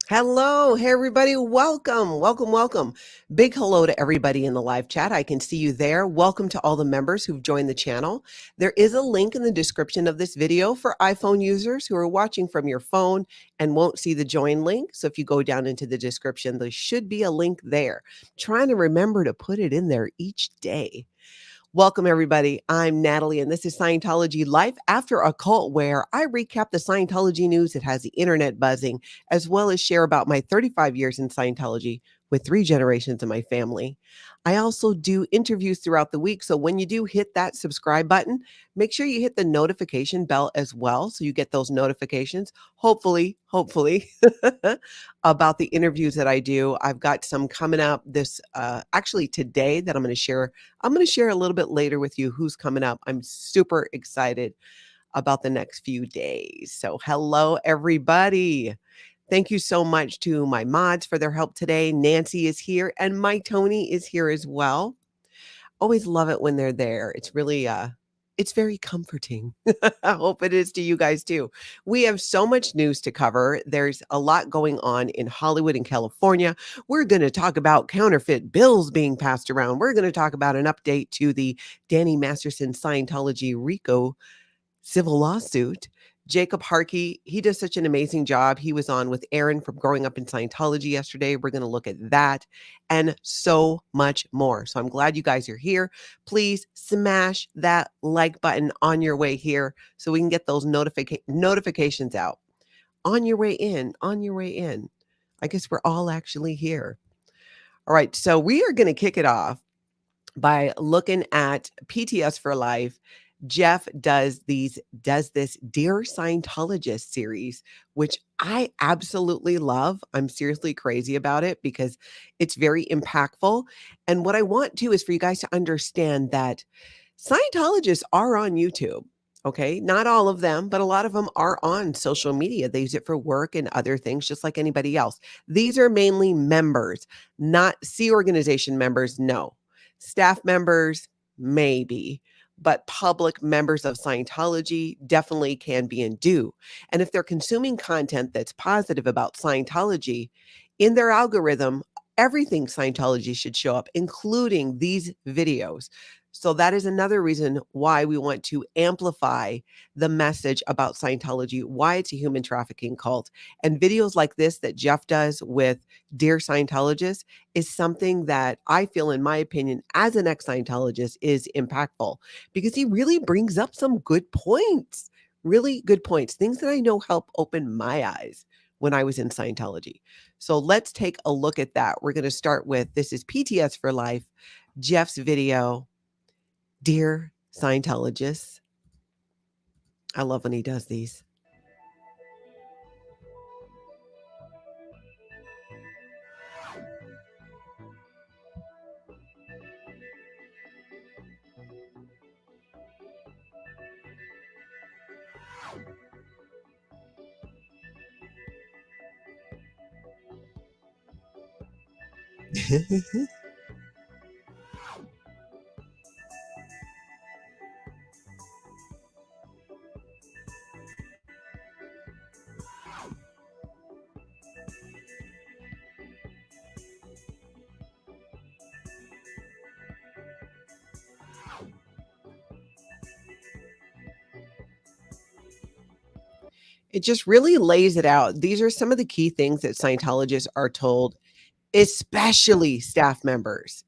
Hello, hey everybody. Welcome. Big hello to everybody in the live chat. I can see you there. Welcome to all the members who've joined the channel. There is a link in the description of this video for iPhone users who are watching from your phone and won't see the join link. So if you go down into the description, there should be a link there. Trying to remember to put it in there each day. Welcome, everybody. I'm Natalie, and this is Scientology Life After a Cult, where I recap the Scientology news that has the internet buzzing, as well as share about my 35 years in Scientology with 3 generations in my family. I also do interviews throughout the week, so when you do hit that subscribe button, make sure you hit the notification bell as well, so you get those notifications, hopefully, about the interviews that I do. I've got some coming up actually today that I'm going to share. I'm going to share a little bit later with you who's coming up. I'm super excited about the next few days. So hello, everybody. Thank you so much to my mods for their help today. Nancy is here and my Tony is here as well. Always love it when they're there. It's really, it's very comforting. I hope it is to you guys too. We have so much news to cover. There's a lot going on in Hollywood and California. We're going to talk about counterfeit bills being passed around. We're going to talk about an update to the Danny Masterson Scientology Rico civil lawsuit. Jacob Harkey, he does such an amazing job. He was on with Aaron from Growing Up in Scientology yesterday. We're going to look at that and so much more. So I'm glad you guys are here. Please smash that like button on your way here so we can get those notifications out. On your way in. I guess we're all actually here. All right, so we are going to kick it off by looking at PTS for Life. Jeff does this Dear Scientologist series, which I absolutely love. I'm seriously crazy about it because it's very impactful. And what I want to is for you guys to understand that Scientologists are on YouTube. Okay, not all of them, but a lot of them are on social media. They use it for work and other things, just like anybody else. These are mainly members, not C organization members. No, staff members, maybe, but public members of Scientology definitely can be in due. And if they're consuming content that's positive about Scientology, in their algorithm, everything Scientology should show up, including these videos. So that is another reason why we want to amplify the message about Scientology, why it's a human trafficking cult. And videos like this that Jeff does with Dear Scientologist is something that I feel, in my opinion, as an ex-Scientologist, is impactful because he really brings up some good points, really good points, things that I know help open my eyes when I was in Scientology. So let's take a look at that. We're going to start with, this is PTS for Life, Jeff's video, Dear Scientologist. I love when he does these. It just really lays it out. These are some of the key things that Scientologists are told, especially staff members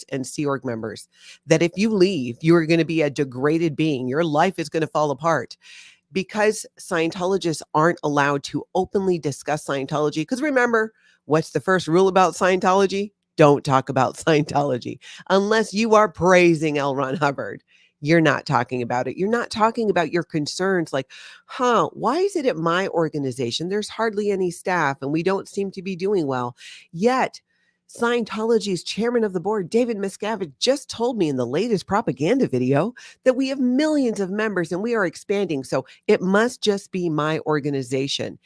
and Sea Org members, that if you leave, you are going to be a degraded being. Your life is going to fall apart because Scientologists aren't allowed to openly discuss Scientology. Because remember, what's the first rule about Scientology? Don't talk about Scientology unless you are praising L. Ron Hubbard. You're not talking about it. You're not talking about your concerns like, why is it at my organization there's hardly any staff and we don't seem to be doing well? Yet, Scientology's chairman of the board, David Miscavige, just told me in the latest propaganda video that we have millions of members and we are expanding. So it must just be my organization.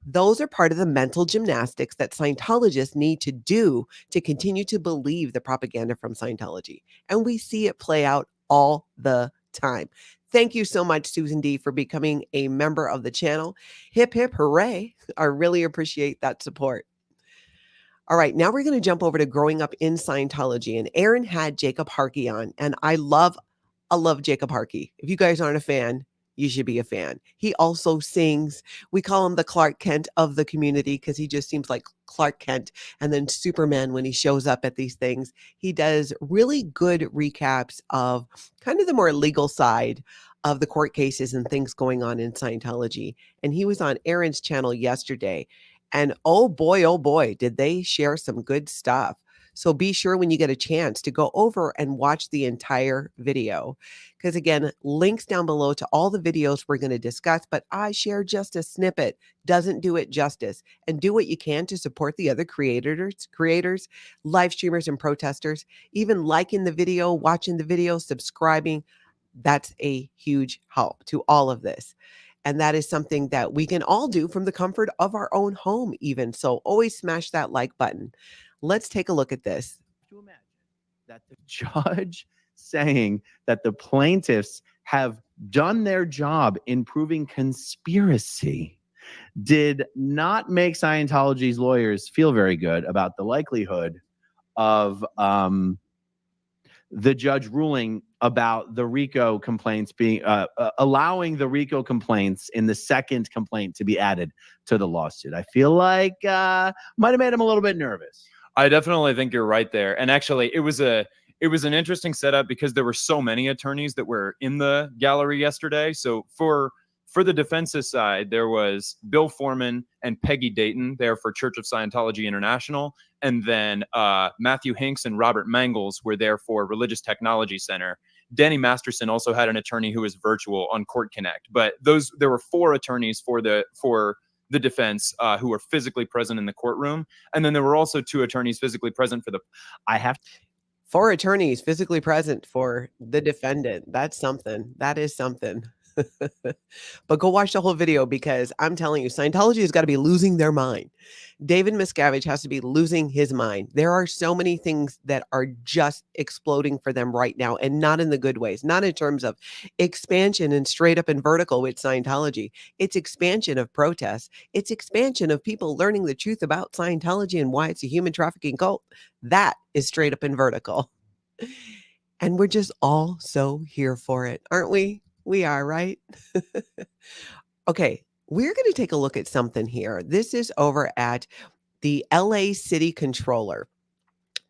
Those are part of the mental gymnastics that Scientologists need to do to continue to believe the propaganda from Scientology. And we see it play out all the time. Thank you so much, Susan D, for becoming a member of the channel. Hip, hip, hooray. I really appreciate that support. All right, now we're going to jump over to growing up in Scientology. And Aaron had Jacob Harkey on, and I love Jacob Harkey. If you guys aren't a fan, you should be a fan. He also sings. We call him the Clark Kent of the community because he just seems like Clark Kent and then Superman when he shows up at these things. He does really good recaps of kind of the more legal side of the court cases and things going on in Scientology. And he was on Aaron's channel yesterday. And oh boy, did they share some good stuff. So be sure when you get a chance to go over and watch the entire video. Because again, links down below to all the videos we're going to discuss, but I share just a snippet. Doesn't do it justice. And do what you can to support the other creators, live streamers, and protesters. Even liking the video, watching the video, subscribing. That's a huge help to all of this. And that is something that we can all do from the comfort of our own home even. So always smash that like button. Let's take a look at this. To imagine that the judge saying that the plaintiffs have done their job in proving conspiracy did not make Scientology's lawyers feel very good about the likelihood of the judge ruling about the Rico complaints being allowing the Rico complaints in the second complaint to be added to the lawsuit. I feel like might have made him a little bit nervous. I definitely think you're right there. And actually, it was an interesting setup because there were so many attorneys that were in the gallery yesterday. So for the defense's side, there was Bill Foreman and Peggy Dayton there for Church of Scientology International. And then Matthew Hinks and Robert Mangels were there for Religious Technology Center. Danny Masterson also had an attorney who was virtual on Court Connect. But there were 4 attorneys for the defense who were physically present in the courtroom. And then there were also 2 attorneys physically present for the... 4 attorneys physically present for the defendant. That's something. That is something. But go watch the whole video because I'm telling you, Scientology has got to be losing their mind. David Miscavige has to be losing his mind. There are so many things that are just exploding for them right now, and not in the good ways, not in terms of expansion and straight up and vertical with Scientology. It's expansion of protests. It's expansion of people learning the truth about Scientology and why it's a human trafficking cult. That is straight up and vertical. And we're just all so here for it, aren't we? We are, right? Okay, we're going to take a look at something here. This is over at the LA City Controller.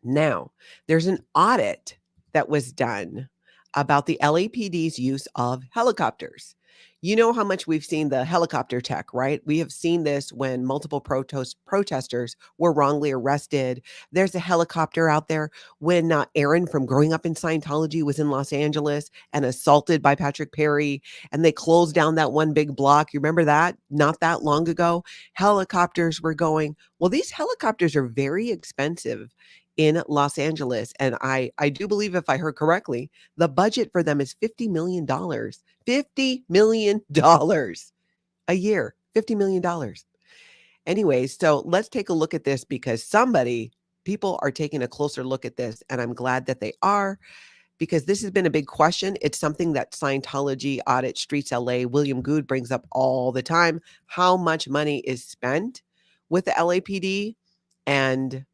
Now, there's an audit that was done about the LAPD's use of helicopters. You know how much we've seen the helicopter tech, right? We have seen this when multiple protesters were wrongly arrested. There's a helicopter out there when Aaron from Growing Up in Scientology was in Los Angeles and assaulted by Patrick Perry, and they closed down that one big block. You remember that? Not that long ago, helicopters were going. Well, these helicopters are very expensive in Los Angeles. And I do believe, if I heard correctly, the budget for them is $50 million. $50 million a year. $50 million. Anyways, so let's take a look at this because people are taking a closer look at this. And I'm glad that they are, because this has been a big question. It's something that Scientology Audit Streets LA, William Good, brings up all the time. How much money is spent with the LAPD and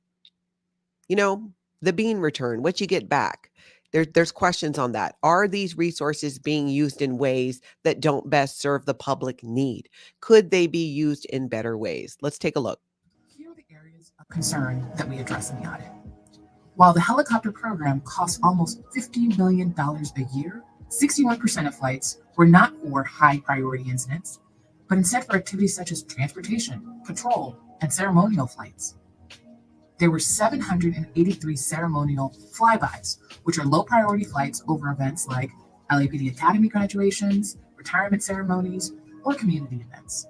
the bean return, what you get back. There's questions on that. Are these resources being used in ways that don't best serve the public need? Could they be used in better ways? Let's take a look. Here are the areas of concern that we address in the audit. While the helicopter program costs almost $50 million a year, 61% of flights were not for high priority incidents, but instead for activities such as transportation, patrol, and ceremonial flights. There were 783 ceremonial flybys, which are low-priority flights over events like LAPD Academy graduations, retirement ceremonies, or community events.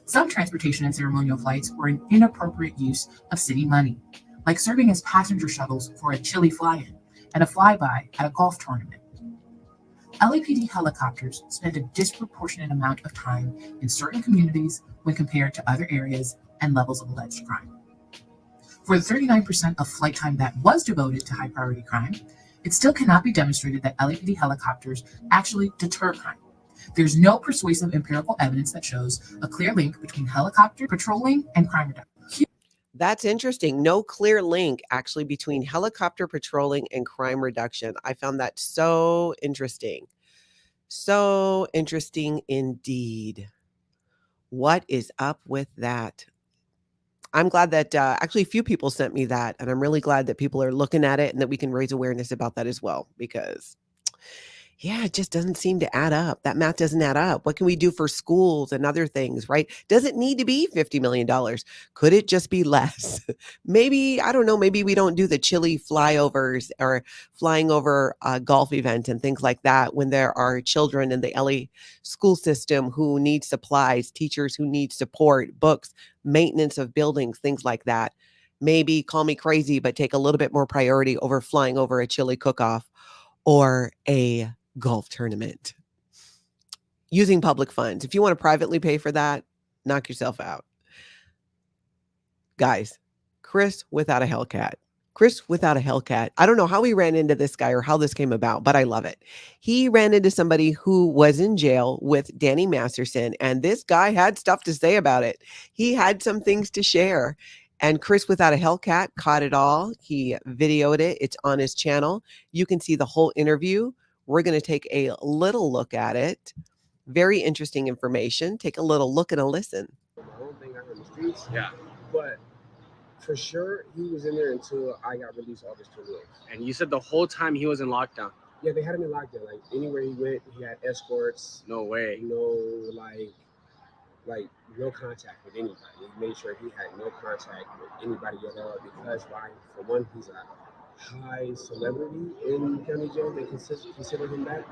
Some transportation and ceremonial flights were an inappropriate use of city money, like serving as passenger shuttles for a Chile fly-in and a flyby at a golf tournament. LAPD helicopters spend a disproportionate amount of time in certain communities when compared to other areas and levels of alleged crime. For the 39% of flight time that was devoted to high priority crime, it still cannot be demonstrated that LAPD helicopters actually deter crime. There's no persuasive empirical evidence that shows a clear link between helicopter patrolling and crime reduction. That's interesting. No clear link actually between helicopter patrolling and crime reduction. I found that so interesting. So interesting indeed. What is up with that? I'm glad that actually a few people sent me that, and I'm really glad that people are looking at it and that we can raise awareness about that as well, because yeah, it just doesn't seem to add up. That math doesn't add up. What can we do for schools and other things, right? Does it need to be $50 million? Could it just be less? Maybe, I don't know, maybe we don't do the chilly flyovers or flying over golf events and things like that when there are children in the LA school system who need supplies, teachers who need support, books, maintenance of buildings, things like that. Maybe call me crazy, but take a little bit more priority over flying over a chili cook-off or a golf tournament using public funds. If you want to privately pay for that, knock yourself out. Guys, Chris without a Hellcat. Chris without a Hellcat. I don't know how he ran into this guy or how this came about, but I love it. He ran into somebody who was in jail with Danny Masterson, and this guy had stuff to say about it. He had some things to share. And Chris without a Hellcat caught it all. He videoed it. It's on his channel. You can see the whole interview. We're going to take a little look at it. Very interesting information. Take a little look and a listen. My own thing out on the streets. Yeah. But for sure, he was in there until I got released August 28th. And you said the whole time he was in lockdown? Yeah, they had him in lockdown. Like, anywhere he went, he had escorts. No way. No, like no contact with anybody. He made sure he had no contact with anybody at all because, why? For one, he's a high celebrity in county jail. They consider him that.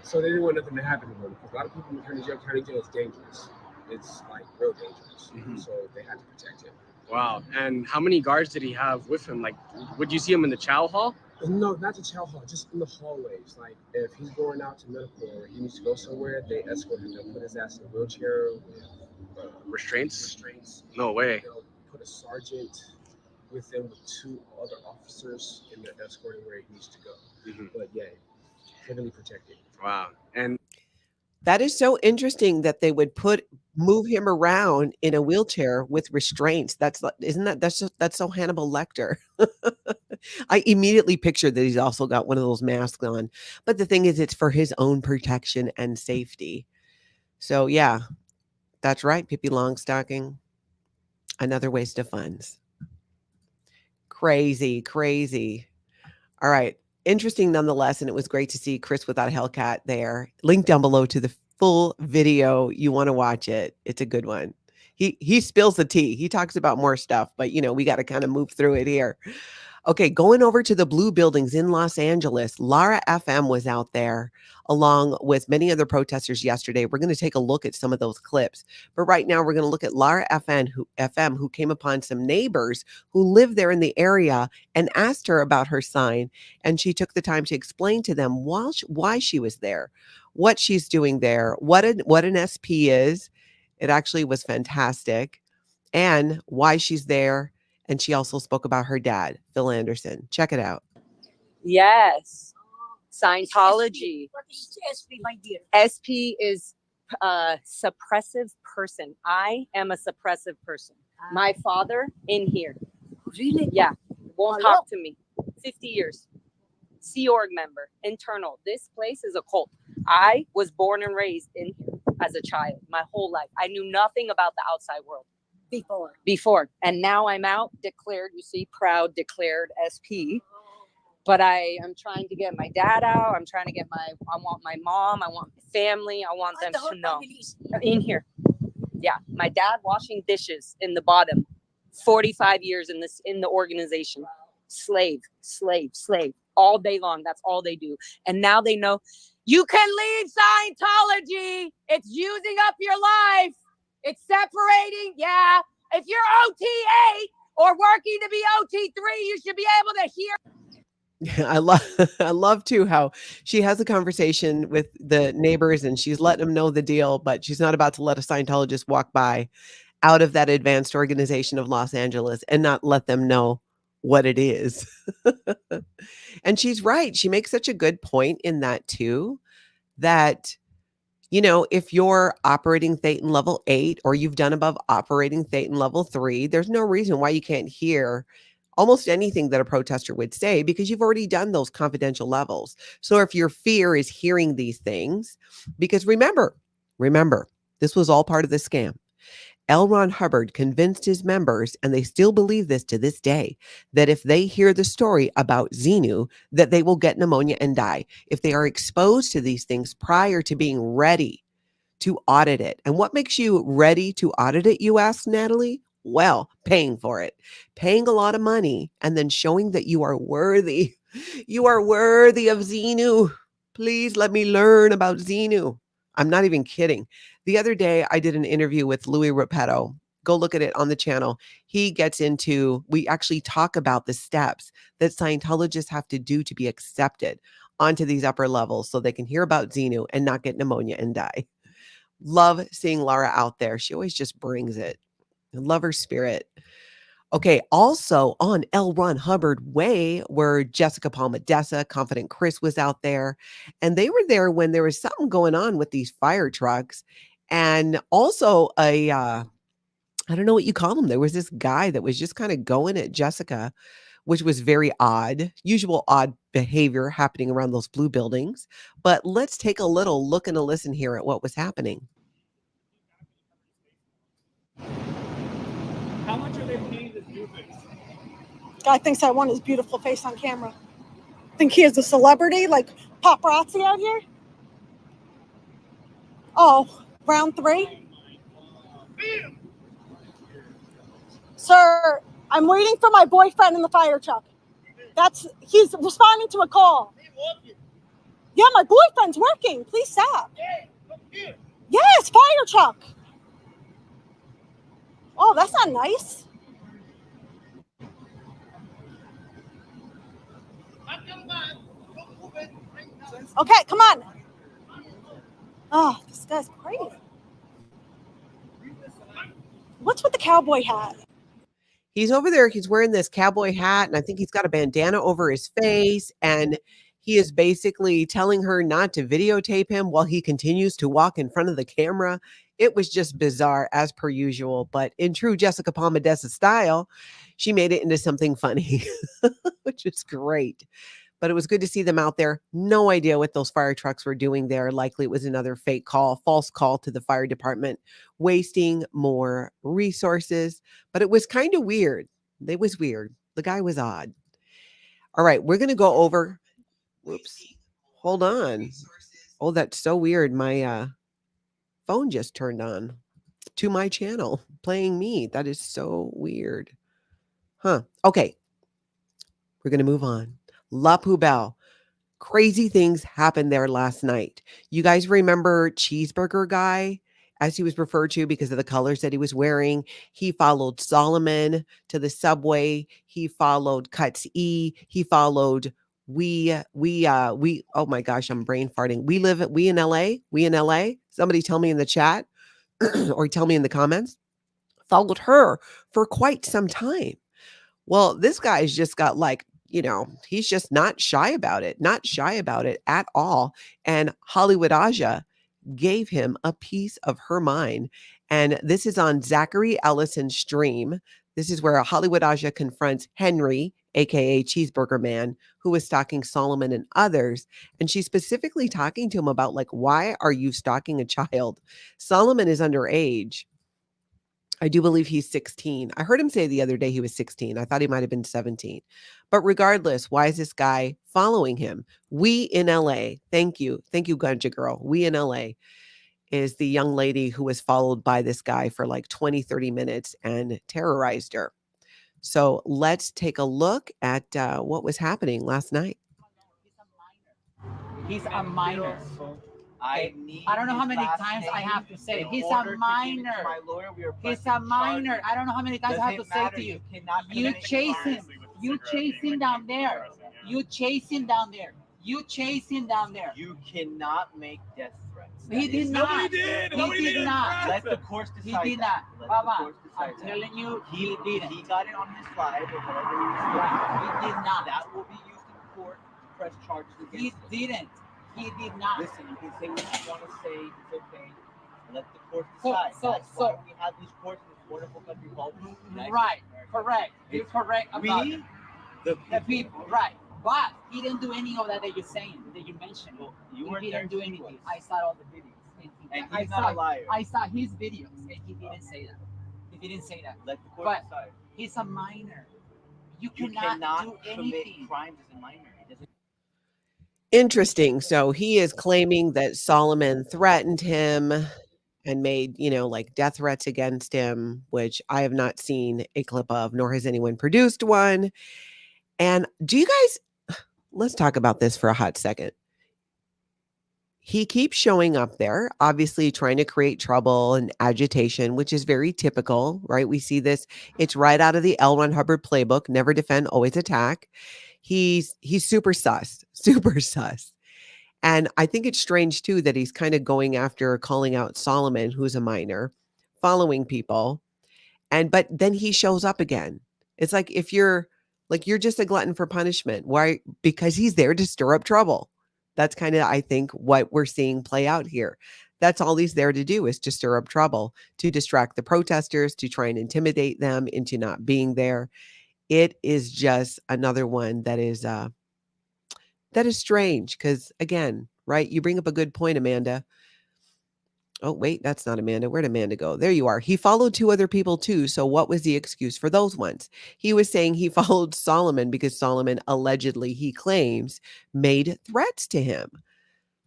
So they didn't want nothing to happen to him because a lot of people in county jail is dangerous. It's like real dangerous. Mm-hmm. So they had to protect him. Wow. And how many guards did he have with him? Like, would you see him in the chow hall? No, not the chow hall, just in the hallways. Like, if he's going out to medical or he needs to go somewhere, they escort him. They'll put his ass in a wheelchair with Restraints? No way. They'll put a sergeant with him with two other officers, and they're escorting where he needs to go. Mm-hmm. But yeah, heavily protected. Wow. And that is so interesting that they would move him around in a wheelchair with restraints. That's so Hannibal Lecter. I immediately pictured that he's also got one of those masks on. But the thing is, it's for his own protection and safety. So yeah, that's right, Pippi Longstocking. Another waste of funds. Crazy, crazy. All right. Interesting nonetheless, and it was great to see Chris without a Hellcat there. Link down below to the full video. You want to watch it. It's a good one. He spills the tea. He talks about more stuff, but we got to kind of move through it here. Okay, going over to the blue buildings in Los Angeles, Lara FM was out there along with many other protesters yesterday. We're going to take a look at some of those clips. But right now, we're going to look at Lara FM, who came upon some neighbors who live there in the area and asked her about her sign. And she took the time to explain to them why she was there, what she's doing there, what an SP is. It actually was fantastic. And why she's there. And she also spoke about her dad, Phil Anderson. Check it out. Yes. Scientology. What is SP, my dear? SP is a suppressive person. I am a suppressive person. My father in here. Really? Yeah. Won't Hello? talk to me. 50 years. Sea Org member. Internal. This place is a cult. I was born and raised in here as a child. My whole life. I knew nothing about the outside world. Before. And now I'm out, declared, you see, proud, declared SP. But I am trying to get my dad out. I'm trying to get I want my mom. I want my family. I want them to know. In here. Yeah. My dad washing dishes in the bottom. 45 years in the organization. Slave. All day long. That's all they do. And now they know you can leave Scientology. It's using up your life. It's separating. Yeah. If you're OT8 or working to be OT3, you should be able to hear. I love too how she has a conversation with the neighbors and she's letting them know the deal, but she's not about to let a Scientologist walk by out of that advanced organization of Los Angeles and not let them know what it is. And she's right. She makes such a good point in that too, that, you know, if you're operating Thetan level 8 or you've done above operating Thetan level 3, there's no reason why you can't hear almost anything that a protester would say because you've already done those confidential levels. So if your fear is hearing these things, because remember, this was all part of the scam. L. Ron Hubbard convinced his members, and they still believe this to this day, that if they hear the story about Xenu, that they will get pneumonia and die. If they are exposed to these things prior to being ready to audit it. And what makes you ready to audit it, you ask, Natalie? Well, paying for it, paying a lot of money, and then showing that you are worthy. You are worthy of Xenu. Please let me learn about Xenu. I'm not even kidding. The other day, I did an interview with Louis Repetto. Go look at it on the channel. He gets into, we actually talk about the steps that Scientologists have to do to be accepted onto these upper levels so they can hear about Xenu and not get pneumonia and die. Love seeing Laura out there. She always just brings it. I love her spirit. Okay, also on L. Ron Hubbard Way, where Jessica Palmadessa, Confident Chris was out there. And they were there when there was something going on with these fire trucks. And also I don't know what you call them. There was this guy that was just kind of going at Jessica, which was very odd, usual odd behavior happening around those blue buildings. But let's take a little look and a listen here at what was happening. How much are they paying this doofus? Guy thinks I want his beautiful face on camera. Think he is a celebrity, like paparazzi out here? Oh, round 3? Sir, I'm waiting for my boyfriend in the fire truck. He's responding to a call. Yeah, my boyfriend's working. Please stop. Yes, fire truck. Oh, that's not nice. Okay, come on. Oh, this guy's crazy. What's with the cowboy hat? He's over there. He's wearing this cowboy hat, and I think he's got a bandana over his face. And he is basically telling her not to videotape him while he continues to walk in front of the camera. It was just bizarre, as per usual. But in true Jessica Palmadessa style, she made it into something funny, which is great. But it was good to see them out there. No idea what those fire trucks were doing there. Likely it was another fake call, false call to the fire department, wasting more resources. But it was kind of weird. It was weird. The guy was odd. All right, we're going to go over. Whoops. Hold on. Oh, that's so weird. My phone just turned on to my channel, playing me. That is so weird. Huh. Okay. We're going to move on. La Poubelle. Crazy things happened there last night. You guys remember Cheeseburger guy, as he was referred to because of the colors that he was wearing? He followed Solomon to the subway. He followed Cuts E. He followed we, oh my gosh, I'm brain farting. We in LA. Somebody tell me in the chat or tell me in the comments. Followed her for quite some time. Well, this guy's just got like, you know, he's just not shy about it at all. And Hollywood Aja gave him a piece of her mind. And this is on Zachary Ellison's stream. This is where Hollywood Aja confronts Henri, aka Cheeseburger Man, who was stalking Solomon and others. And she's specifically talking to him about, like, why are you stalking a child? Solomon is underage. I do believe he's 16. I heard him say the other day he was 16. I thought he might have been 17. But regardless, why is this guy following him? We in LA. Thank you. Thank you, Ganja Girl. We in LA is the young lady who was followed by this guy for like 20, 30 minutes and terrorized her. So let's take a look at what was happening last night. He's a minor. I don't know how many times I have to say it. He's a minor. He's a minor. I don't know how many times I have to say to you. You chase him. You chase him down there. You chase him down there. You chase him down there. You cannot make death threats. He did not. Nobody did. He Nobody did did. not. Let the courts He decide. did that. not. Let the Baba, courts decide I'm that. telling you, He didn't. He got it on his slide or whatever he was Right. He did not. That will be used in court to press charges against He him. didn't. He did not. Listen, you can say what you want to say. It's okay. Let the courts So- decide. so- That's so- why we have these courts in this wonderful country called the United Right. States of America. Correct. You're correct about We, it. the The people. Right. But he didn't do any of that you're saying, that you mentioned. Well, you He weren't there. didn't do He anything. was. I saw all the videos. And I he's saw, not a liar. I saw his videos, and he didn't say that. He didn't say that. Let the court But decide. he's a minor. You You cannot do commit anything. crimes as a minor. It doesn't. Interesting. So he is claiming that Solomon threatened him and made, like death threats against him, which I have not seen a clip of, nor has anyone produced one. And do you guys, let's talk about this for a hot second. He keeps showing up there, obviously trying to create trouble and agitation, which is very typical, right? We see this. It's right out of the L. Ron Hubbard playbook, never defend, always attack. He's super sus, super sus. And I think it's strange too that he's kind of going after calling out Solomon, who's a minor, following people. But then he shows up again. It's like if you're just a glutton for punishment. Why? Because he's there to stir up trouble. That's kind of, I think, what we're seeing play out here. That's all he's there to do, is to stir up trouble, to distract the protesters, to try and intimidate them into not being there. It is just another one that is strange because, again, right, you bring up a good point, Amanda. Oh, wait, that's not Amanda. Where'd Amanda go? There you are. He followed two other people too. So what was the excuse for those ones? He was saying he followed Solomon because Solomon allegedly, he claims, made threats to him.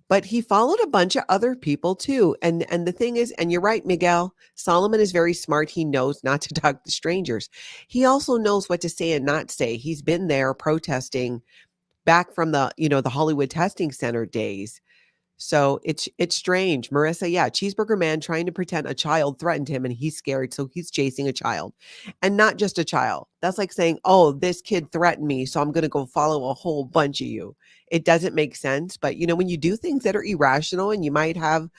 But he followed a bunch of other people too. And the thing is, and you're right, Miguel, Solomon is very smart. He knows not to talk to strangers. He also knows what to say and not say. He's been there protesting back from the Hollywood Testing Center days. So it's strange. Marissa, yeah, Cheeseburger Man trying to pretend a child threatened him and he's scared, so he's chasing a child. And not just a child. That's like saying, oh, this kid threatened me, so I'm going to go follow a whole bunch of you. It doesn't make sense. But, when you do things that are irrational and you might have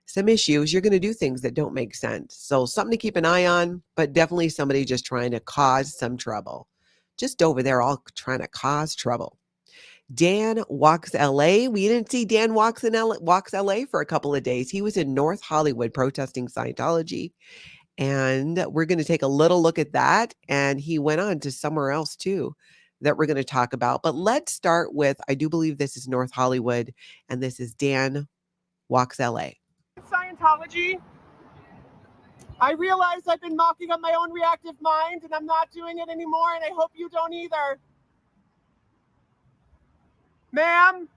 some issues, you're going to do things that don't make sense. So something to keep an eye on, but definitely somebody just trying to cause some trouble. Just over there all trying to cause trouble. Dan Walks LA. We didn't see Dan Walks LA for a couple of days. He was in North Hollywood protesting Scientology. And we're going to take a little look at that. And he went on to somewhere else too that we're going to talk about. But let's start with, I do believe this is North Hollywood, and this is Dan Walks LA. Scientology. I realize I've been mocking up my own reactive mind, and I'm not doing it anymore, and I hope you don't either. Ma'am,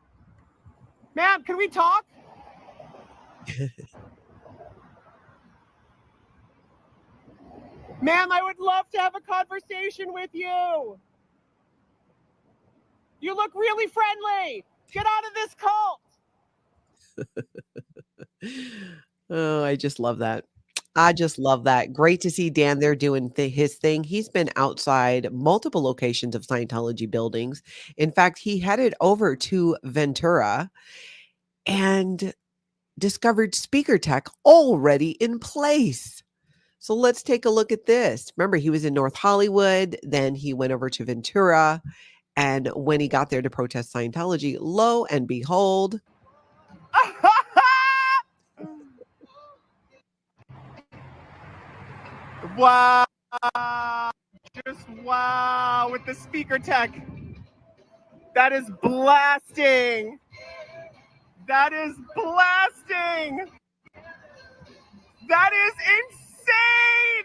can we talk? Ma'am, I would love to have a conversation with you. You look really friendly. Get out of this cult. Oh, I just love that. I just love that. Great to see Dan there doing his thing. He's been outside multiple locations of Scientology buildings. In fact, he headed over to Ventura and discovered speaker tech already in place. So let's take a look at this. Remember, he was in North Hollywood, then he went over to Ventura. And when he got there to protest Scientology, lo and behold, Wow. Just wow with the speaker tech. That is blasting. That is blasting. That is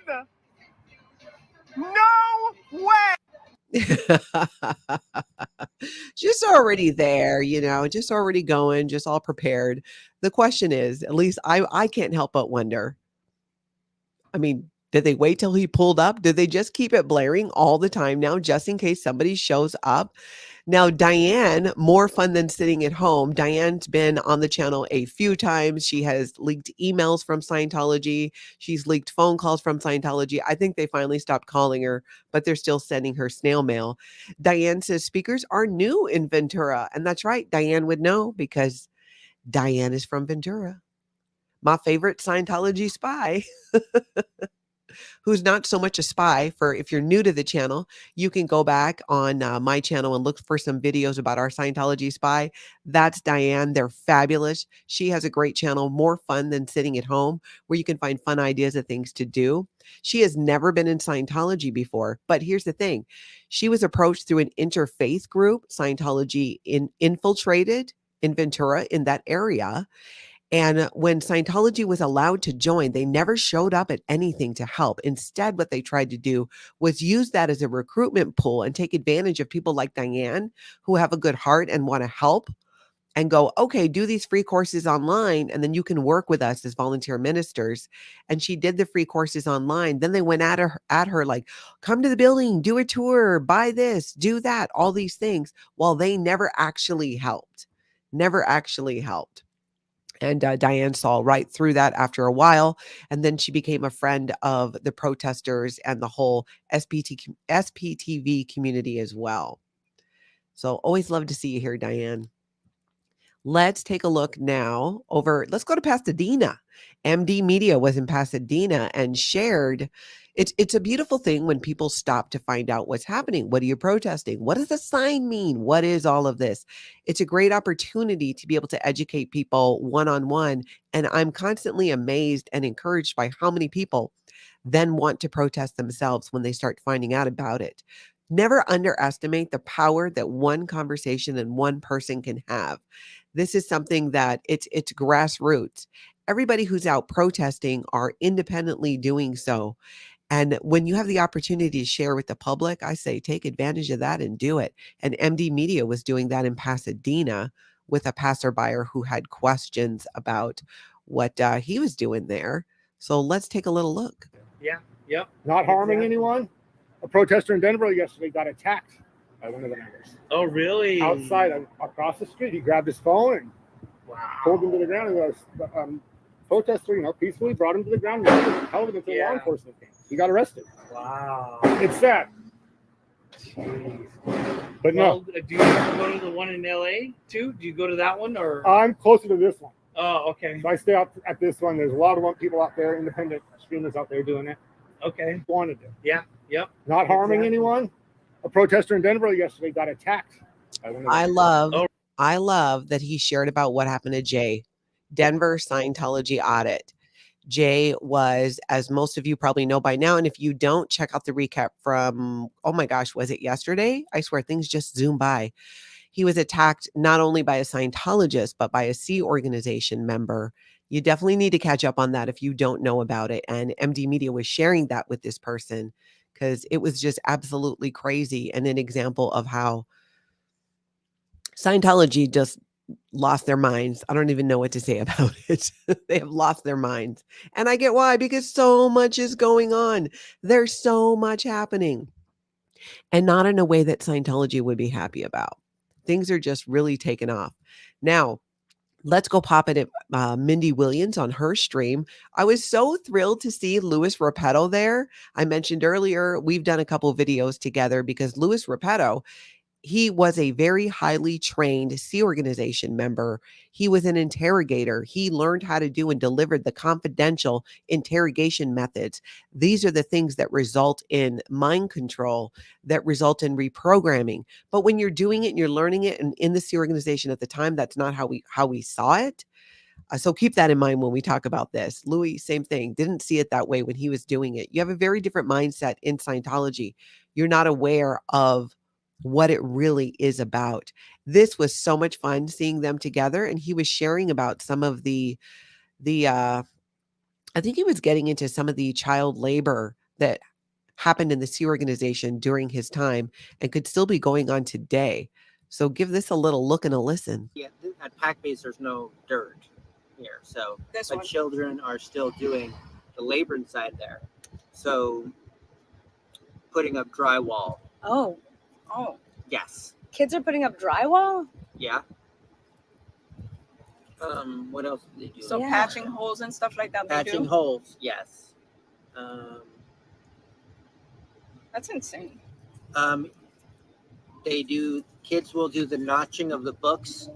insane. No way. just already there, just already going, just all prepared. The question is, at least I can't help but wonder. I mean, did they wait till he pulled up? Did they just keep it blaring all the time now, just in case somebody shows up? Now, Diane, more fun than sitting at home. Diane's been on the channel a few times. She has leaked emails from Scientology. She's leaked phone calls from Scientology. I think they finally stopped calling her, but they're still sending her snail mail. Diane says speakers are new in Ventura. And that's right. Diane would know because Diane is from Ventura. my favorite Scientology spy, who's not so much a spy. For if you're new to the channel, you can go back on my channel and look for some videos about our Scientology spy. That's Diane. They're fabulous. She has a great channel, more fun than sitting at home, where you can find fun ideas of things to do. She has never been in Scientology before, but here's the thing. She was approached through an interfaith group, Scientology Infiltrated in Ventura, in that area. And when Scientology was allowed to join, they never showed up at anything to help. Instead, what they tried to do was use that as a recruitment pool and take advantage of people like Diane, who have a good heart and want to help, and go, okay, do these free courses online, and then you can work with us as volunteer ministers. And she did the free courses online. Then they went at her like, come to the building, do a tour, buy this, do that, all these things, while they never actually helped. Never actually helped. And Diane saw right through that after a while. And then she became a friend of the protesters and the whole SPTV community as well. So always love to see you here, Diane. Let's take a look now over. Let's go to Pasadena. MD Media was in Pasadena and shared. It's a beautiful thing when people stop to find out what's happening. What are you protesting? What does the sign mean? What is all of this? It's a great opportunity to be able to educate people one-on-one. And I'm constantly amazed and encouraged by how many people then want to protest themselves when they start finding out about it. Never underestimate the power that one conversation and one person can have. This is something that it's grassroots. Everybody who's out protesting are independently doing so. And when you have the opportunity to share with the public, I say take advantage of that and do it. And MD Media was doing that in Pasadena with a passerby who had questions about what he was doing there. So let's take a little look. Yeah. Yep. Not harming anyone. A protester in Denver yesterday got attacked by one of the members. Oh, really? Outside, across the street, he grabbed his phone and pulled him to the ground. And protester, peacefully brought him to the ground and held him until law enforcement came. He got arrested. Wow. It's sad. Jeez. But well, do you go to the one in LA too? Do you go to that one or? I'm closer to this one. Oh, okay. So I stay out at this one. There's a lot of people out there, independent streamers out there doing it. Okay. Wanted to. Yeah. Yep. Not harming anyone. A protester in Denver yesterday got attacked by one of the I love that he shared about what happened to Jay, Denver Scientology Audit. Jay was, as most of you probably know by now, and if you don't, check out the recap from, oh my gosh, was it yesterday? I swear things just zoom by. He was attacked not only by a Scientologist, but by a Sea organization member. You definitely need to catch up on that if you don't know about it. And MD Media was sharing that with this person because it was just absolutely crazy and an example of how Scientology just lost their minds. I don't even know what to say about it. They have lost their minds. And I get why, because so much is going on. There's so much happening. And not in a way that Scientology would be happy about. Things are just really taking off. Now, let's go pop it at Mindy Williams on her stream. I was so thrilled to see Louis Repetto there. I mentioned earlier, we've done a couple of videos together because Louis Repetto, he was a very highly trained Sea organization member. He was an interrogator. He learned how to do and delivered the confidential interrogation methods. These are the things that result in mind control, that result in reprogramming. But when you're doing it and you're learning it, and in the Sea organization at the time, that's not how we saw it. So keep that in mind when we talk about this. Louis, same thing, didn't see it that way when he was doing it. You have a very different mindset in Scientology. You're not aware of what it really is about. This was so much fun seeing them together. And he was sharing about some of the I think he was getting into some of the child labor that happened in the Sea organization during his time and could still be going on today. So give this a little look and a listen. Yeah, at Pack Base, there's no dirt here. So but children are still doing the labor inside there. So putting up drywall. Oh. Yes. Kids are putting up drywall? Yeah. What else do they do? So patching holes and stuff like that. Patching holes, yes. That's insane. They do. Kids will do the notching of the books.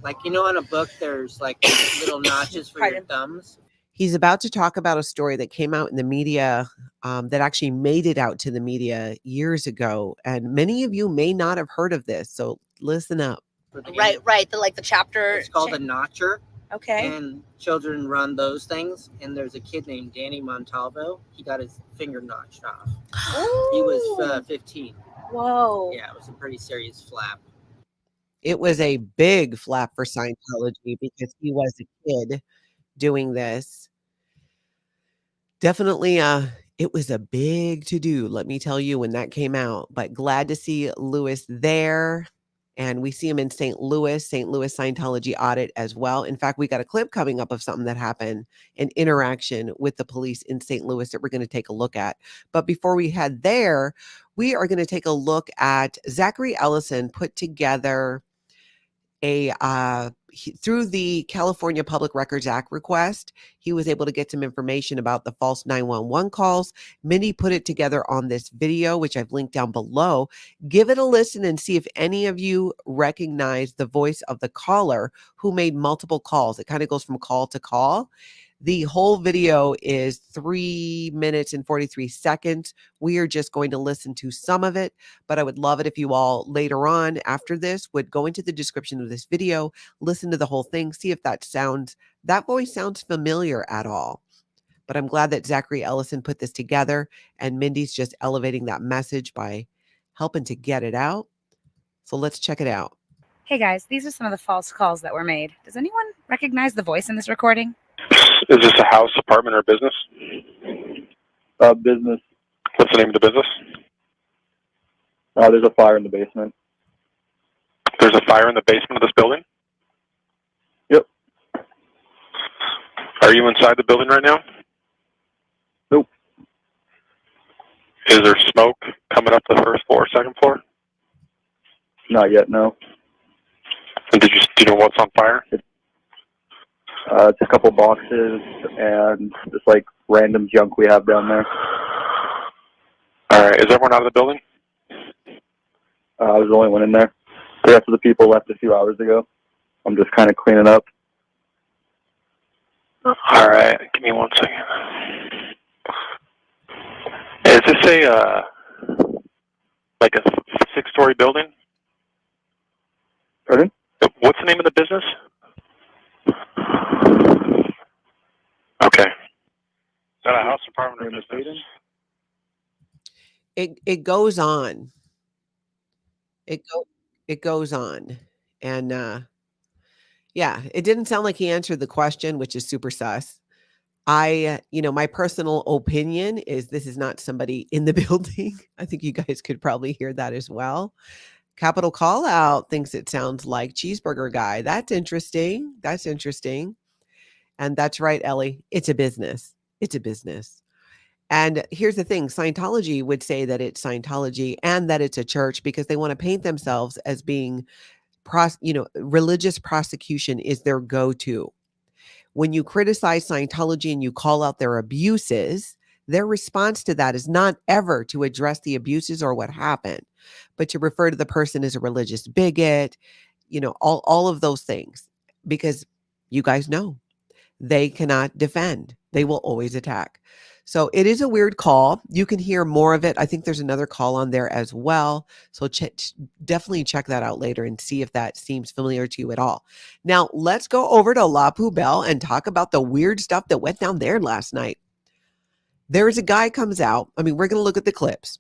Like, on a book, there's like little notches for your thumbs. He's about to talk about a story that came out in the media that actually made it out to the media years ago. And many of you may not have heard of this. So listen up. Right. The chapter. It's called a notcher. Okay. And children run those things. And there's a kid named Danny Montalvo. He got his finger notched off. He was 15. Whoa. Yeah, it was a pretty serious flap. It was a big flap for Scientology because he was a kid doing this. Definitely, it was a big to-do, let me tell you, when that came out. But glad to see Lewis there. And we see him in St. Louis Scientology Audit as well. In fact, we got a clip coming up of something that happened, an interaction with the police in St. Louis that we're going to take a look at. But before we head there, we are going to take a look at Zachary Ellison put together through the California Public Records Act request, he was able to get some information about the false 911 calls. Mindy put it together on this video, which I've linked down below. Give it a listen and see if any of you recognize the voice of the caller who made multiple calls. It kind of goes from call to call. The whole video is 3 minutes and 43 seconds. We are just going to listen to some of it, but I would love it if you all later on after this would go into the description of this video, listen to the whole thing, see if that voice sounds familiar at all. But I'm glad that Zachary Ellison put this together and Mindy's just elevating that message by helping to get it out. So let's check it out. Hey guys, these are some of the false calls that were made. Does anyone recognize the voice in this recording? Is this a house, apartment, or business? Business. What's the name of the business? There's a fire in the basement. There's a fire in the basement of this building? Yep. Are you inside the building right now? Nope. Is there smoke coming up the first floor, second floor? Not yet, no. And do you know what's on fire? It's a couple boxes and just like random junk we have down there. All right. Is everyone out of the building? I was the only one in there. The rest of the people left a few hours ago. I'm just kind of cleaning up. All right. Give me 1 second. Is this like a 6-story building? Pardon? What's the name of the business? Okay. Is that a house, apartment, or business? It goes on. It goes on. And yeah, it didn't sound like he answered the question, which is super sus. My personal opinion is this is not somebody in the building. I think you guys could probably hear that as well. Capital Call Out thinks it sounds like Cheeseburger Guy. That's interesting. That's interesting. And that's right, Ellie. It's a business. It's a business. And here's the thing. Scientology would say that it's Scientology and that it's a church because they want to paint themselves as being, religious prosecution is their go-to. When you criticize Scientology and you call out their abuses, their response to that is not ever to address the abuses or what happened, but to refer to the person as a religious bigot, all of those things, because you guys know they cannot defend. They will always attack. So it is a weird call. You can hear more of it. I think there's another call on there as well. So definitely check that out later and see if that seems familiar to you at all. Now, let's go over to La Poubelle and talk about the weird stuff that went down there last night. There is a guy comes out. I mean, we're going to look at the clips.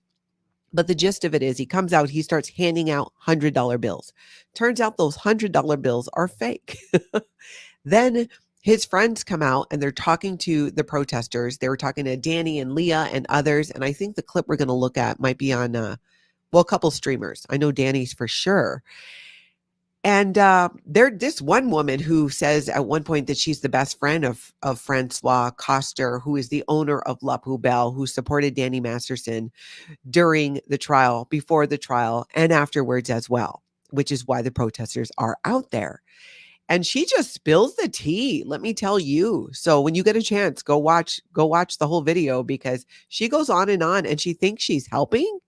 But the gist of it is he comes out, he starts handing out $100 bills. Turns out those $100 bills are fake. Then his friends come out and they're talking to the protesters. They were talking to Danny and Leah and others. And I think the clip we're going to look at might be on, a couple streamers. I know Danny's for sure. And there's this one woman who says at one point that she's the best friend of Francoise Koster, who is the owner of La Poubelle, who supported Danny Masterson during the trial, before the trial, and afterwards as well, which is why the protesters are out there. And she just spills the tea, let me tell you. So when you get a chance, go watch the whole video, because she goes on and she thinks she's helping.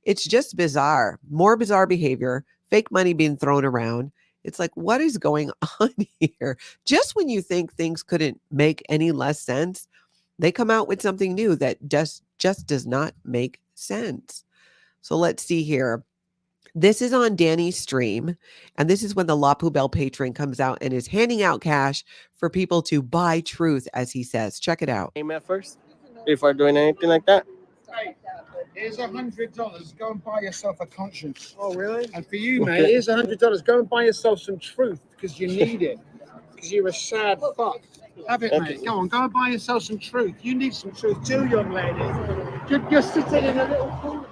It's just bizarre. More bizarre behavior, fake money being thrown around. It's like, what is going on here? Just when you think things couldn't make any less sense, they come out with something new that just does not make sense. So let's see here. This is on Danny's stream, and this is when the La Poubelle patron comes out and is handing out cash for people to buy truth, as he says. Check it out. Name at first before doing anything like that. Hey, here's $100. Go and buy yourself a conscience. Oh, really? And for you, mate, here's $100. Go and buy yourself some truth because you need it. Because you're a sad fuck. Have it, mate. Go on, go and buy yourself some truth. You need some truth too, young lady. You're sitting in a little corner.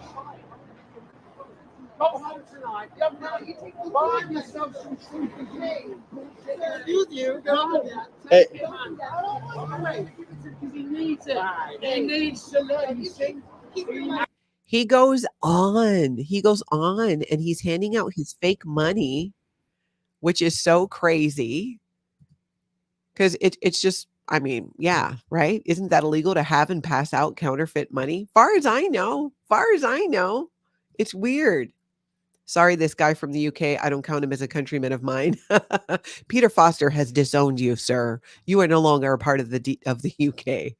Go home tonight. Young lady, buy yourself some truth with me. You go on. Hey. Because he needs it. He needs to learn. You see? He goes on and he's handing out his fake money, which is so crazy. Because it's just, I mean, yeah, right? Isn't that illegal to have and pass out counterfeit money? Far as I know, it's weird. Sorry, this guy from the UK, I don't count him as a countryman of mine. Peter Foster has disowned you, sir. You are no longer a part of the UK.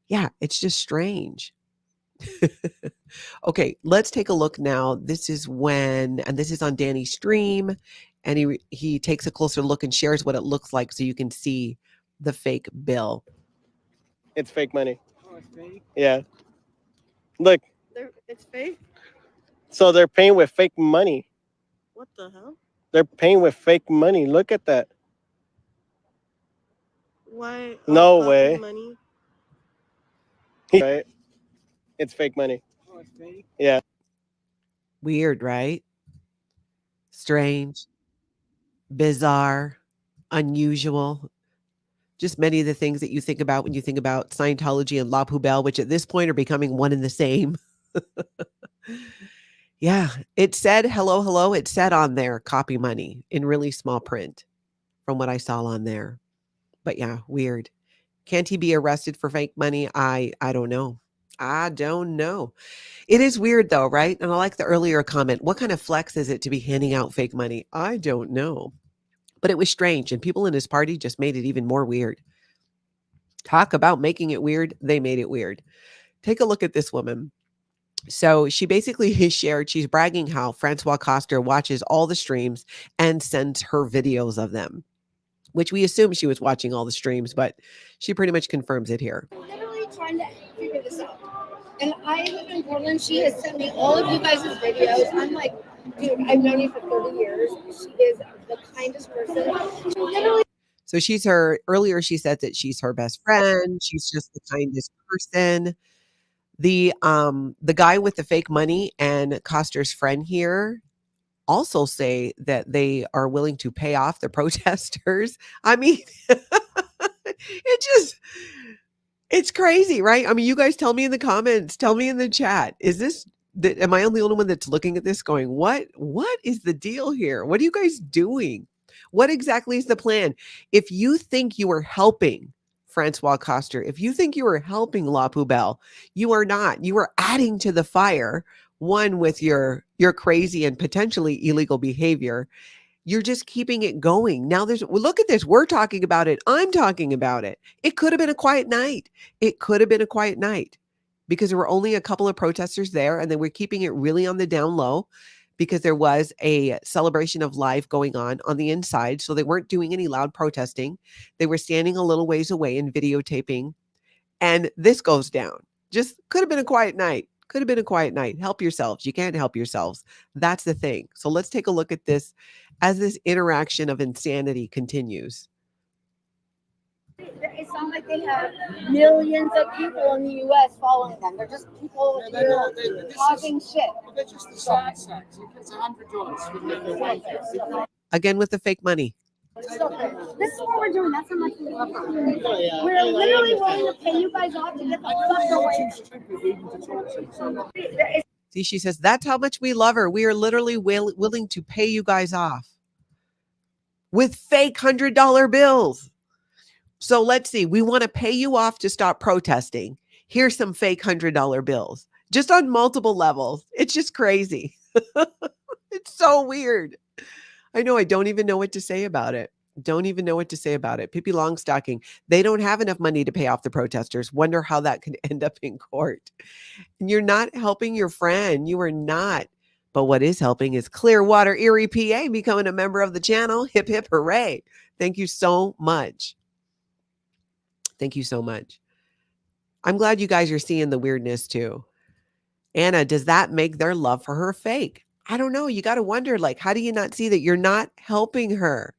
Yeah, it's just strange. Okay, let's take a look now. This is when, and this is on Danny's stream, and he takes a closer look and shares what it looks like so you can see the fake bill. It's fake money. Oh, it's fake? Yeah. Look. It's fake? So they're paying with fake money. What the hell? They're paying with fake money. Look at that. Why? No way. Money? Right? It's fake money. Oh, it's fake? Yeah. Weird, right? Strange, bizarre, unusual. Just many of the things that you think about when you think about Scientology and La Poubelle, which at this point are becoming one and the same. Yeah, it said, hello. It said on there, copy money in really small print from what I saw on there. But yeah, weird. Can't he be arrested for fake money? I don't know. I don't know. It is weird though, right? And I like the earlier comment. What kind of flex is it to be handing out fake money? I don't know. But it was strange. And people in his party just made it even more weird. Talk about making it weird. They made it weird. Take a look at this woman. So she basically shared, she's bragging how Francoise Koster watches all the streams and sends her videos of them, which we assume she was watching all the streams, but she pretty much confirms it here. I'm literally trying to figure this out. And I live in Portland. She has sent me all of you guys' videos. I'm like, dude, I've known you for 30 years. She is the kindest person. She literally. So earlier she said that she's her best friend. She's just the kindest person. The guy with the fake money and Koster's friend here also say that they are willing to pay off the protesters. I mean, it's crazy, right? I mean, you guys tell me in the comments, tell me in the chat, am I the only one that's looking at this going, what is the deal here? What are you guys doing? What exactly is the plan? If you think you are helping Francoise Koster, if you think you are helping La Poubelle, you are not. You are adding to the fire, one, with your crazy and potentially illegal behavior. You're just keeping it going. Now look at this. We're talking about it. I'm talking about it. It could have been a quiet night. It could have been a quiet night because there were only a couple of protesters there, and they were keeping it really on the down low because there was a celebration of life going on the inside. So they weren't doing any loud protesting. They were standing a little ways away and videotaping. And this goes down. Just could have been a quiet night. Could have been a quiet night. Help yourselves. You can't help yourselves. That's the thing. So let's take a look at this as this interaction of insanity continues. It sounds like they have millions of people in the U.S. following them. They're just people causing shit. They're just the side sex. It's $100 for the way. Again with the fake money. Stop it. This is what we're doing. That's how much we love her. We're literally willing to pay you guys off to get the fuck away. See, she says, that's how much we love her. We are literally willing to pay you guys off with fake $100 bills. So let's see. We want to pay you off to stop protesting. Here's some fake $100 bills, just on multiple levels. It's just crazy. It's so weird. I know. I don't even know what to say about it. Don't even know what to say about it. Pippi Longstocking. They don't have enough money to pay off the protesters. Wonder how that could end up in court. And you're not helping your friend. You are not. But what is helping is Clearwater, Erie, PA becoming a member of the channel. Hip, hip, hooray. Thank you so much. Thank you so much. I'm glad you guys are seeing the weirdness too. Anna, does that make their love for her fake? I don't know. You got to wonder, like, how do you not see that you're not helping her?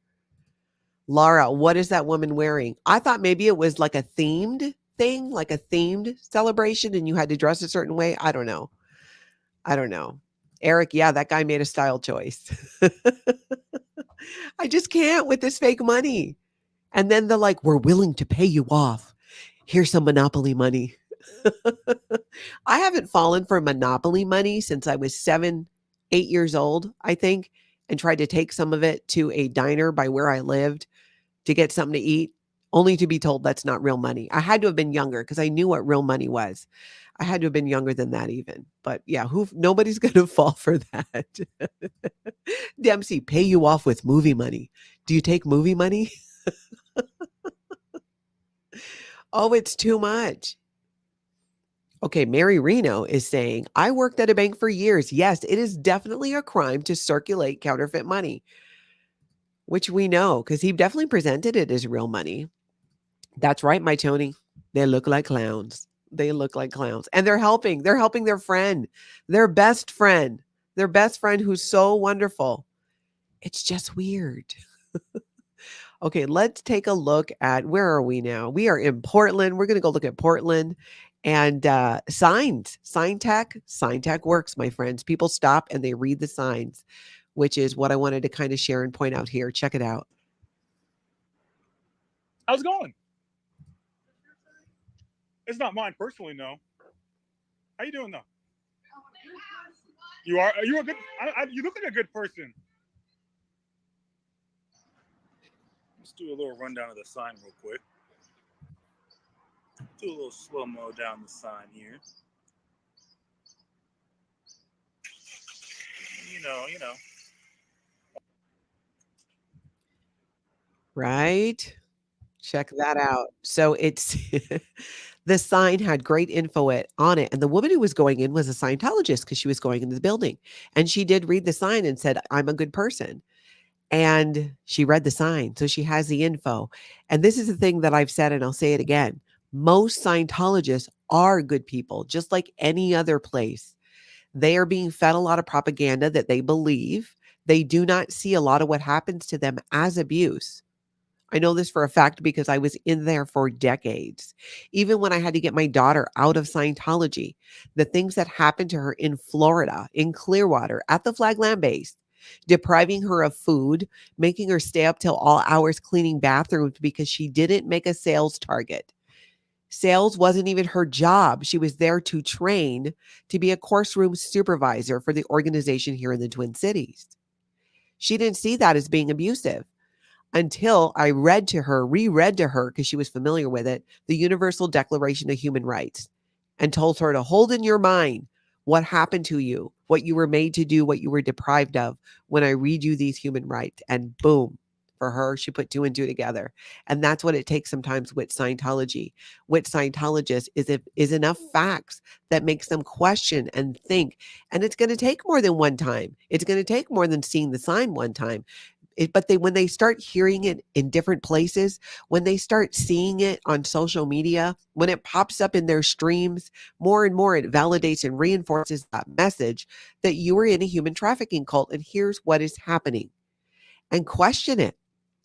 Laura, what is that woman wearing? I thought maybe it was like a themed thing, like a themed celebration, and you had to dress a certain way. I don't know. I don't know. Eric, yeah, that guy made a style choice. I just can't with this fake money. And then they're like, we're willing to pay you off. Here's some Monopoly money. I haven't fallen for Monopoly money since I was 7, 8 years old, I think, and tried to take some of it to a diner by where I lived to get something to eat, only to be told that's not real money. I had to have been younger because I knew what real money was. I had to have been younger than that even. But yeah, nobody's going to fall for that. Dempsey, pay you off with movie money. Do you take movie money? Oh, it's too much. Okay, Mary Reno is saying, I worked at a bank for years. Yes, it is definitely a crime to circulate counterfeit money, which we know because he definitely presented it as real money. That's right, my Tony. They look like clowns. They look like clowns. And they're helping. They're helping their friend, their best friend who's so wonderful. It's just weird. Okay, let's take a look at, where are we now? We are in Portland. We're going to go look at Portland and signs. Sign tech works, my friends. People stop and they read the signs, which is what I wanted to kind of share and point out here. Check it out. How's it going? It's not mine personally, no. How you doing though? You are you a good? You look like a good person. Let's do a little rundown of the sign real quick. Do a little slow-mo down the sign here. You know. Right? Check that out. So it's the sign had great info on it. And the woman who was going in was a Scientologist because she was going into the building. And she did read the sign and said, I'm a good person. And she read the sign. So she has the info. And this is the thing that I've said, and I'll say it again. Most Scientologists are good people, just like any other place. They are being fed a lot of propaganda that they believe. They do not see a lot of what happens to them as abuse. I know this for a fact because I was in there for decades. Even when I had to get my daughter out of Scientology, the things that happened to her in Florida, in Clearwater, at the Flag Land Base, depriving her of food, making her stay up till all hours cleaning bathrooms because she didn't make a sales target. Sales wasn't even her job. She was there to train to be a course room supervisor for the organization here in the Twin Cities. She didn't see that as being abusive until I reread to her, because she was familiar with it, the Universal Declaration of Human Rights, and told her to hold in your mind what happened to you, what you were made to do, what you were deprived of when I read you these human rights. And boom, for her, she put 2 and 2 together. And that's what it takes sometimes with Scientology. With Scientologists is enough facts that makes them question and think. And it's going to take more than one time. It's going to take more than seeing the sign one time. But when they start hearing it in different places, when they start seeing it on social media, when it pops up in their streams, more and more it validates and reinforces that message that you are in a human trafficking cult and here's what is happening. And question it.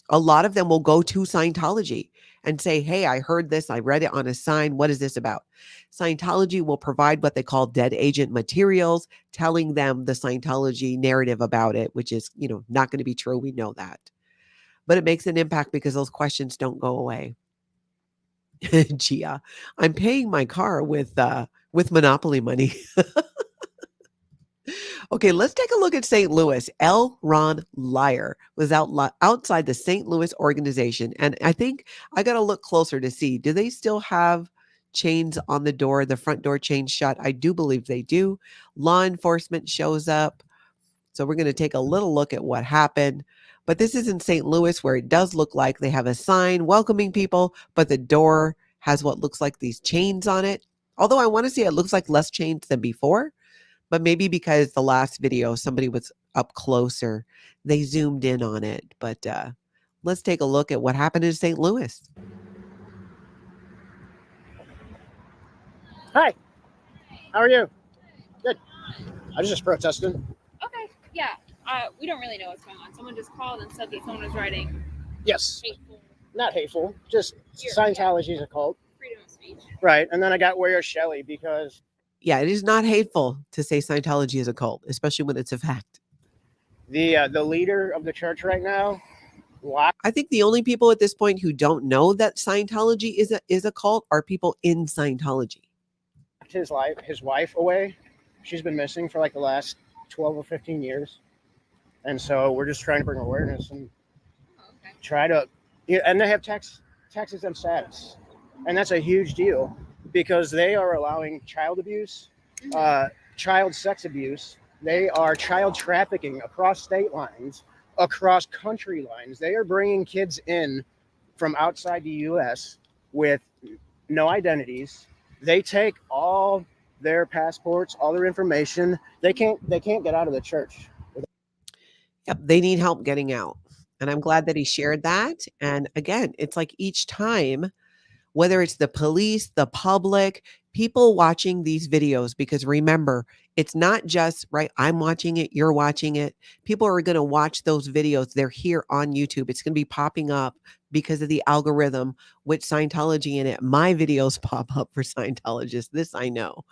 A lot of them will go to Scientology and say, hey, I heard this. I read it on a sign. What is this about? Scientology will provide what they call dead agent materials, telling them the Scientology narrative about it, which is, not going to be true. We know that. But it makes an impact because those questions don't go away. Gia, I'm paying my car with Monopoly money. Okay, let's take a look at St. Louis. L. Ron Lyer was outside the St. Louis organization. And I think I got to look closer to see, do they still have chains on the door, the front door chain shut? I do believe they do. Law enforcement shows up. So we're going to take a little look at what happened. But this is in St. Louis, where it does look like they have a sign welcoming people, but the door has what looks like these chains on it. Although I want to say it looks like less chains than before, but maybe because the last video, somebody was up closer, they zoomed in on it. But let's take a look at what happened in St. Louis. Hi. How are you? Good. I was just protesting. Okay, yeah. We don't really know what's going on. Someone just called and said that someone was writing Yes. hateful. Not hateful, just Here, Scientology is a cult. Freedom of speech. Right. And then I got Where Shelley because Yeah, it is not hateful to say Scientology is a cult, especially when it's a fact. the leader of the church right now locked I think the only people at this point who don't know that Scientology is a cult are people in Scientology. his wife away. She's been missing for like the last 12 or 15 years. And so we're just trying to bring awareness and try to, yeah, and they have tax exempt status. And that's a huge deal because they are allowing child abuse, child sex abuse. They are child trafficking across state lines, across country lines. They are bringing kids in from outside the U.S. with no identities. They take all their passports, all their information. They can't get out of the church. Yep, they need help getting out. And I'm glad that he shared that. And again, it's like each time, whether it's the police, the public, people watching these videos, because remember, it's not just, right, I'm watching it, you're watching it. People are going to watch those videos. They're here on YouTube. It's going to be popping up because of the algorithm with Scientology in it. My videos pop up for Scientologists. This I know.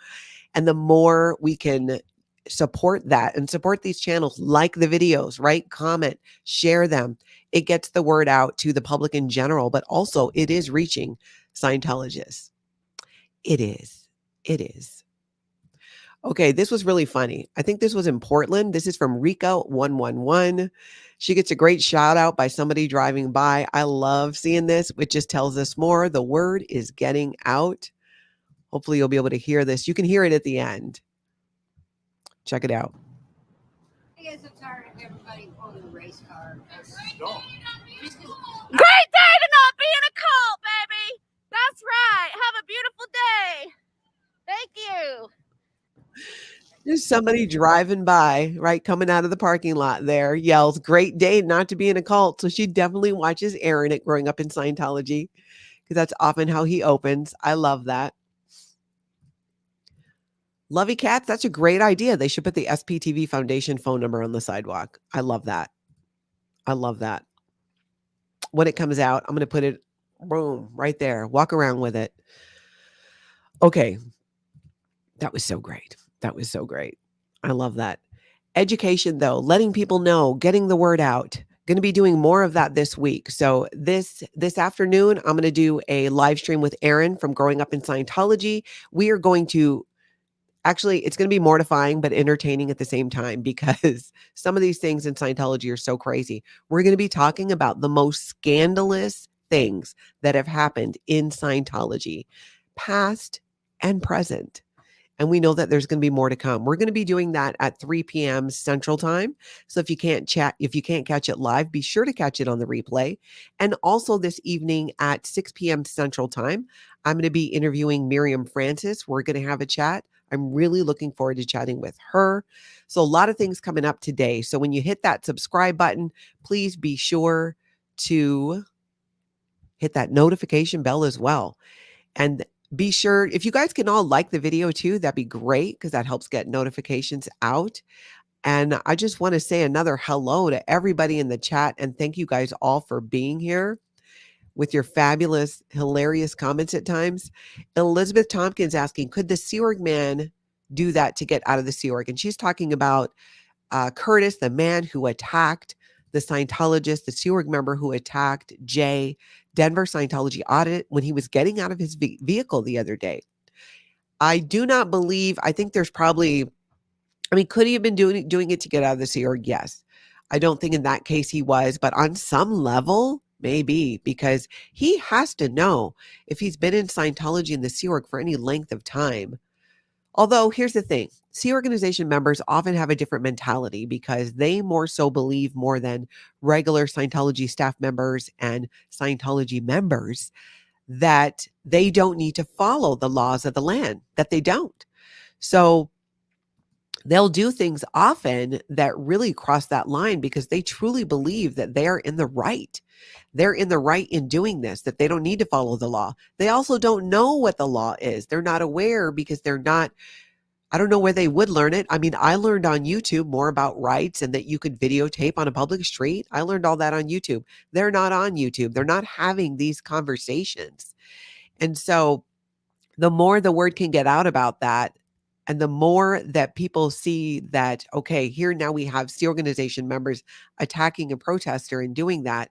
And the more we can support that and support these channels, like the videos, right? Comment, share them. It gets the word out to the public in general, but also it is reaching Scientologists. It is. It is. Okay, this was really funny. I think this was in Portland. This is from Rico 111. She gets a great shout out by somebody driving by. I love seeing this, which just tells us more. The word is getting out. Hopefully you'll be able to hear this. You can hear it at the end. Check it out. Hey guys, I'm tired of everybody pulling the race car. Great day to not be in a cult, baby. That's right. Have a beautiful day. Thank you. There's somebody driving by, right, coming out of the parking lot there, yells, great day not to be in a cult. So she definitely watches Aaron at Growing Up in Scientology, because that's often how he opens. I love that. Lovey Cats, that's a great idea. They should put the SPTV Foundation phone number on the sidewalk. I love that. I love that. When it comes out, I'm going to put it, boom, right there. Walk around with it. Okay. That was so great. That was so great. I love that. Education, though, letting people know, getting the word out. Going to be doing more of that this week. So this afternoon, I'm going to do a live stream with Aaron from Growing Up in Scientology. We are going to actually, it's going to be mortifying, but entertaining at the same time, because some of these things in Scientology are so crazy. We're going to be talking about the most scandalous things that have happened in Scientology, past and present. And we know that there's going to be more to come. We're going to be doing that at 3 p.m. Central Time. So if you can't catch it live, be sure to catch it on the replay. And also this evening at 6 p.m. Central Time, I'm going to be interviewing Miriam Francis. We're going to have a chat. I'm really looking forward to chatting with her. So a lot of things coming up today. So when you hit that subscribe button, please be sure to hit that notification bell as well. And be sure, if you guys can all like the video too, that'd be great, because that helps get notifications out. And I just want to say another hello to everybody in the chat. And thank you guys all for being here with your fabulous, hilarious comments at times. Elizabeth Tompkins asking, could the Sea Org man do that to get out of the Sea Org? And she's talking about Curtis, the man who attacked the Scientologist, the Sea Org member who attacked Jay, Denver Scientology Audit, when he was getting out of his vehicle the other day. I do not believe, I think there's probably, I mean, could he have been doing it to get out of the Sea Org? Yes. I don't think in that case he was, but on some level, maybe, because he has to know if he's been in Scientology and the Sea Org for any length of time, Although here's the thing, Sea organization members often have a different mentality because they more so believe more than regular Scientology staff members and Scientology members that they don't need to follow the laws of the land, that they don't. So they'll do things often that really cross that line because they truly believe that they're in the right. They're in the right in doing this, that they don't need to follow the law. They also don't know what the law is. They're not aware because they're not, I don't know where they would learn it. I mean, I learned on YouTube more about rights and that you could videotape on a public street. I learned all that on YouTube. They're not on YouTube. They're not having these conversations. And so the more the word can get out about that, and the more that people see that, okay, here now we have Sea organization members attacking a protester and doing that,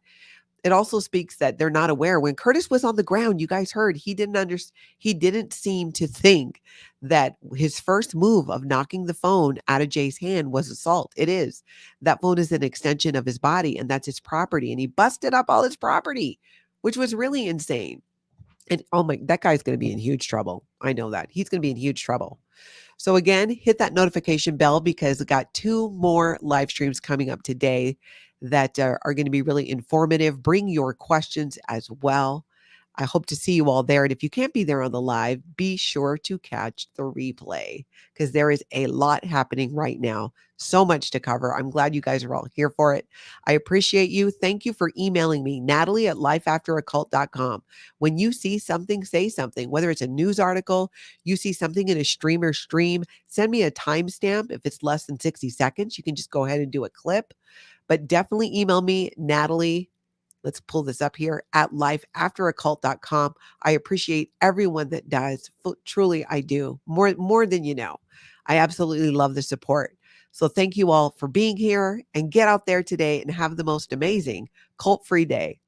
it also speaks that they're not aware. When Curtis was on the ground, you guys heard, he didn't seem to think that his first move of knocking the phone out of Jay's hand was assault. It is. That phone is an extension of his body, and that's his property. And he busted up all his property, which was really insane. And oh my, that guy's going to be in huge trouble. I know that. He's going to be in huge trouble. So again, hit that notification bell because we got 2 more live streams coming up today that are going to be really informative. Bring your questions as well. I hope to see you all there. And if you can't be there on the live, be sure to catch the replay because there is a lot happening right now. So much to cover. I'm glad you guys are all here for it. I appreciate you. Thank you for emailing me, Natalie@lifeafteraccult.com. When you see something, say something, whether it's a news article, you see something in a streamer stream, send me a timestamp. If it's less than 60 seconds, you can just go ahead and do a clip. But definitely email me, Natalie. Let's pull this up here at lifeafteraccult.com. I appreciate everyone that does. Truly, I do. More than you know. I absolutely love the support. So thank you all for being here and get out there today and have the most amazing cult-free day.